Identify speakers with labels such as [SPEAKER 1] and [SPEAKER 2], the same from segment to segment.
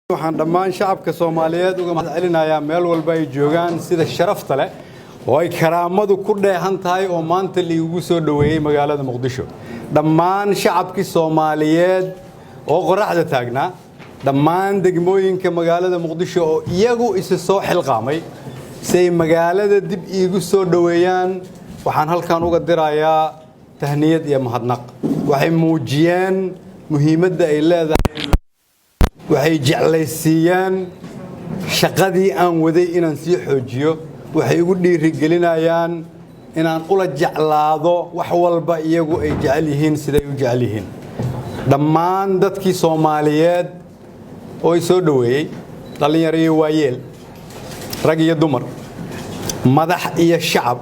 [SPEAKER 1] waxaan dhammaan shacabka Soomaaliyeed uga mahadcelinayaa meel walba ay joogaan sida sharafta leh oo ay karaamadu ku dheehan tahay oo maanta la igu soo dhaweeyay magaalada Muqdisho dhammaan shacabkii Soomaaliyeed oo qoraxda taagnaa dhammaan degmooyinka magaalada Muqdisho oo iyagu is soo xilqaamay si magaalada dib igu soo dhaweeyaan waxaan halkaan uga dirayaa tahniyad iyo mahadnaq waxay muujiyeen muhiimadda ay leedahay waxay jeclaysiiyaan shaqadii aan waday inaan sii xoojiyo waxay ugu dhiirigelinayaan inaan ula jeclaado wax walba iyagu ay jecel yihiin siday u jecel yihiin dhammaan dadkii Soomaaliyeed oo ay soo dhaweeyay dhalinyaro iyo waayeel rag iyo dumar madax iyo shacab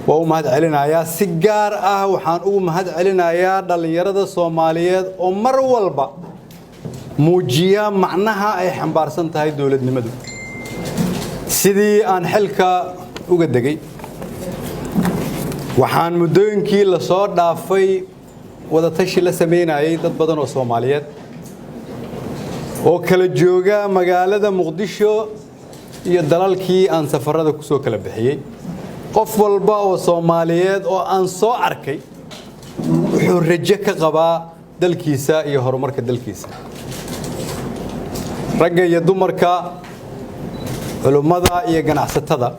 [SPEAKER 1] waa u mahadcelinayaa si gaar ah waxaan ugu mahadcelinayaa dhalinyarada Soomaaliyeed oo mar walba muujiya macnaha ay xambaarsan tahay dawladnimadu sidii aan xilka uga degay waxaan muddooyinkii la soo dhaafay wada tashi la sameynayay dad badan oo Soomaaliyeed oo kala jooga magaalada Muqdisho iyo dalalkii aan safarada ku soo kala bixiyay qof walba oo Soomaaliyeed oo aan soo arkay wuxuu rajo ka qabaa dalkiisa iyo horumarka dalkiisa ragga iyo dumarka culimada iyo ganacsatada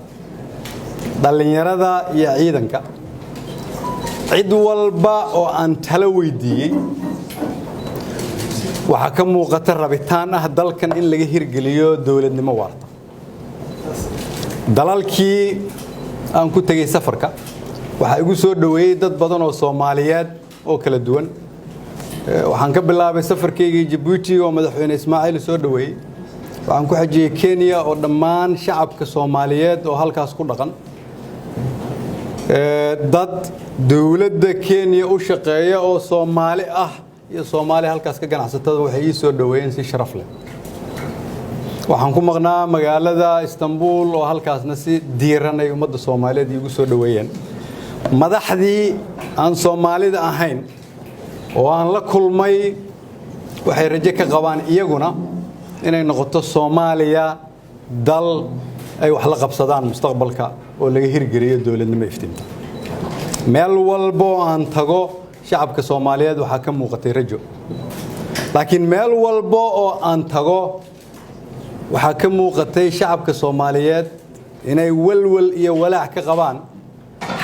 [SPEAKER 1] dhalinyarada iyo ciidanka cid walba oo aan talo weydiiyay waxa ka muuqata rabitaan ah dalkan in laga hirgeliyo dawladnimo waarta dalalkii aan ku tagay safarka waxa igu soo dhaweeyay dad badan oo Soomaaliyeed oo kala duwan waxaan ka bilaabay safarkayga Djibouti oo madaxweyne Ismaaciil soo dhaweeyay waxaan ku xajiyay Kenya oo dhammaan shacabka Soomaaliyeed oo halkaas ku dhaqan dad dawladda Kenya u shaqeeya oo Soomaali ah iyo Soomaali halkaas ka ganacsatada waxay ii soo dhaweeyeen si sharaf leh waxaan ku maqnaa magaalada Istanbul oo halkaasna si diiran ay ummadda Soomaaliyeed igu soo dhaweeyeen madaxdii aan Soomaalida ahayn oo aan la kulmay waxay rajo ka qabaan iyaguna inay noqoto Soomaaliya dal ay wax la qabsadaan mustaqbalka oo laga hirgeliyo dawladnimo iftiinta meel walba oo aan tago shacabka Soomaaliyeed waxa ka muuqatay rajo laakiin meel walba oo aan tago waxa ka muuqatay shacabka Soomaaliyeed inay walwal iyo walaac ka qabaan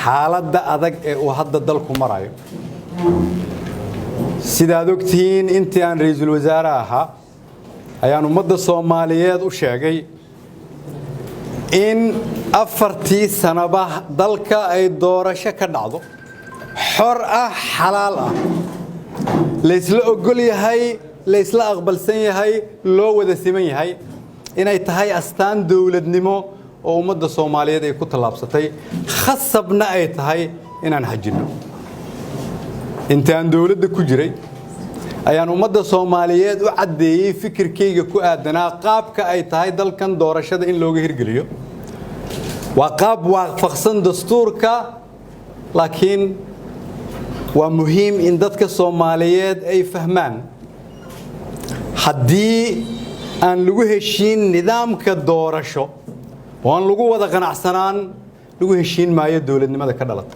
[SPEAKER 1] xaaladda adag ee uu hadda dalku marayo sidaad ogtiin intii aan ra'iisul wasaare ahaa ayaan ummadda Soomaaliyeed u sheegay in afartii sanaba dalka ay doorasho ka dhacdo xor ah xalaal ah la isla ogol yahay la isla aqbalsan yahay loo wada siman yahay inay tahay astaan dawladnimo oo ummadda Soomaaliyeed ay ku talaabsatay khasabna ay tahay inaan xajino inta aan dawladda ku jiray ayaan ummadda Soomaaliyeed u cadeeyay fikirkayga ku aadanaa qaabka ay tahay dalkan doorashada in looga hirgeliyo waa qaab waafaqsan dastuurka laakiin waa muhiim in dadka Soomaaliyeed ay fahmaan haddii aan lagu heshiin nidaamka doorasho oo aan lagu wada qanacsanaan lagu heshiin maayo dawladnimada ka dhalata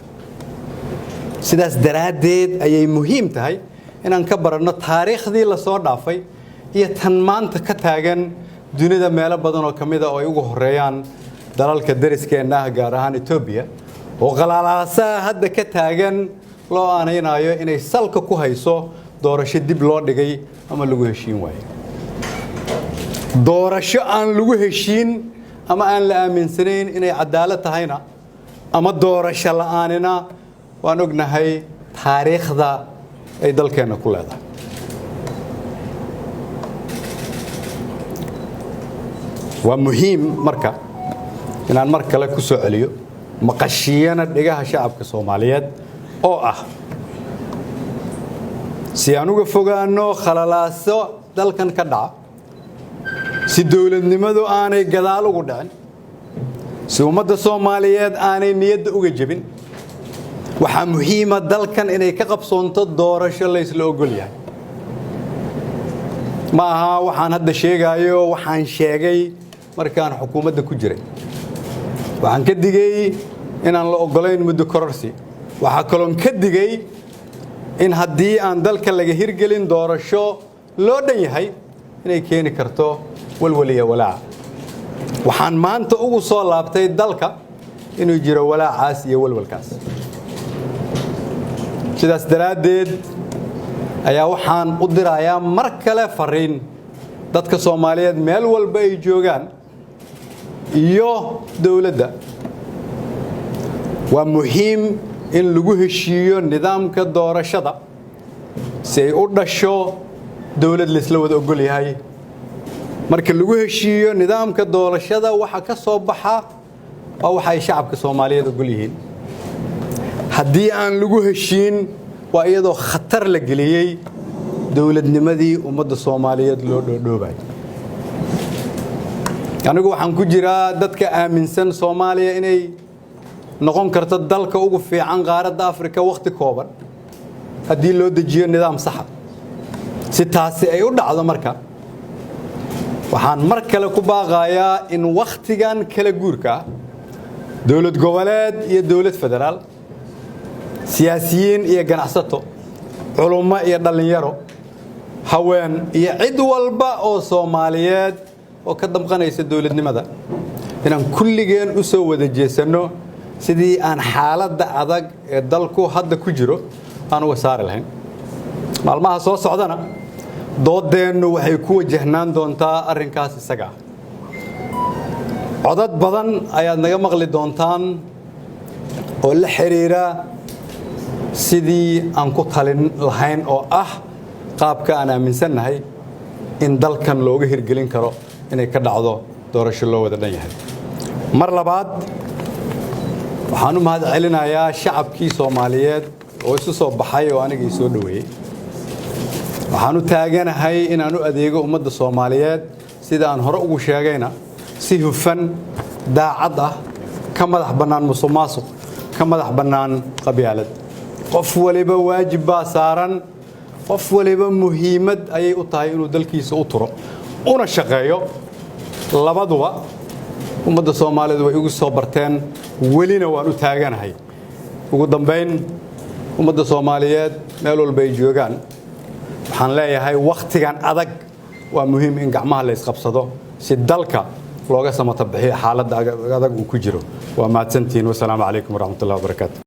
[SPEAKER 1] sidaas daraadeed ayay muhiim tahay inaan ka baranno taariikhdii la soo dhaafay iyo tan maanta ka taagan dunida meelo badan oo kamida oo ay ugu horeeyaan dalalka dariskeena gaar ahaan Ethiopia oo qalaalaasaa hadda ka taagan loo aanaynayo inay salka ku hayso doorasho dib loo dhigay ama lagu heshiin waayo doorasho aan lagu heshiin ama aan la aaminsanayn inay cadaalad tahayna ama doorasho la'aanina waan ognahay taariikhda ay dalkeena ku leedahay waa muhiim marka inaan mar kale ku soo celiyo maqashiyana dhigaha shacabka Soomaaliyeed oo ah si aan uga fogaano khalalaaso dalkan ka dhaca si dawladnimadu aanay gadaal ugu dhicin si ummadda Soomaaliyeed aanay niyadda uga jabin waxa muhiim ah dalkan inay ka qabsoonto doorasho la isla ogol yahay maaha waxaan hadda sheegayo waxaan sheegay markaan xukuumadda ku jiray waxaan ka digay inaan la ogolayn muddo kororsi waxa kaloon ka digay in haddii aan dalka laga hirgelin doorasho loo dhan yahay inay keeni karto walwaliya walaac waxaan maanta ugu soo laabtay dalka inuu jiro walaacaas iyo walwalkaas sidaas daraadeed ayaa waxaan u dirayaa mar kale fariin dadka Soomaaliyeed meel walba ay joogaan iyo dawladda waa muhiim in lagu heshiiyo nidaamka doorashada si ay u dhasho dawlad la isla wada ogol yahay marka lagu heshiiyo nidaamka doorashada waxa ka soo baxa waa waxa ay shacabka Soomaaliyeed ogol yihiin haddii aan lagu heshiin waa iyadoo khatar la geliyay dawladnimadii ummadda Soomaaliyeed loo dhoobay anigu waxaan ku jiraa dadka aaminsan Soomaaliya inay noqon karto dalka ugu fiican qaaradda Afrika waqti kooban haddii loo dejiyo nidaam sax ah si taasi ay u dhacdo marka waxaan mar kale ku baaqayaa in waqtigan kala guurka dawlad goboleed iyo dawlad federaal siyaasiyiin iyo ganacsato culummo iyo dhalinyaro haween iyo cid walba oo Soomaaliyeed oo ka damqanaysa dawladnimada inaan kulligeen u soo wada jeesano sidii aan xaaladda adag ee dalku hadda ku jiro aan uga saari lahayn maalmaha soo socdana doodeennu waxay ku wajahnaan doontaa arrinkaas isaga codad badan ayaad naga maqli doontaan oo la xiriira sidii aan ku talin lahayn oo ah qaabka aan aaminsanahay in dalkan looga hirgelin karo inay ka dhacdo doorasho loo wada dhan yahay mar labaad waxaan u mahad celinayaa shacabkii Soomaaliyeed oo isu soo baxay oo aniga soo dhaweeyay waxaan u taaganahay in aan u adeego ummadda Soomaaliyeed sida aan hore ugu sheegayna si hufan daacad ah ka madax bannaan musuqmaasuq ka madax bannaan qabyaalad qof waliba waajib baa saaran qof waliba muhiimad ayay u tahay inuu dalkiisa u turo una shaqeeyo labaduba ummadda Soomaaliyeed way ugu soo barteen welina waan u taaganahay ugu dambeyn ummadda Soomaaliyeed meel walba ay joogaan waxaan leeyahay waqtigan adag waa muhiim in gacmaha la isqabsado si dalka looga samata bixiyo xaaladda adag uu ku jiro waa mahadsantiin wassalaamu calaykum waraxmatullaahi wabarakaatuh